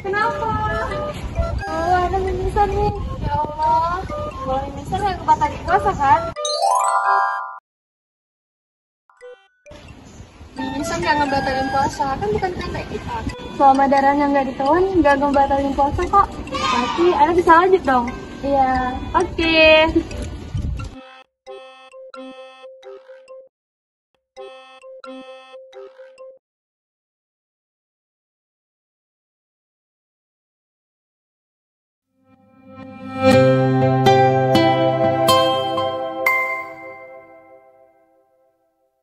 Kenapa? Oh, ada mimisan nih. Ya Allah, kalau mimisan yang kebatalin puasa kan? Mimisan nggak ngebatalin puasa, kan bukan kakek kita. Selama darahnya nggak ditelan, nggak ngebatalin puasa kok. Berarti ada bisa lanjut dong? Iya, oke.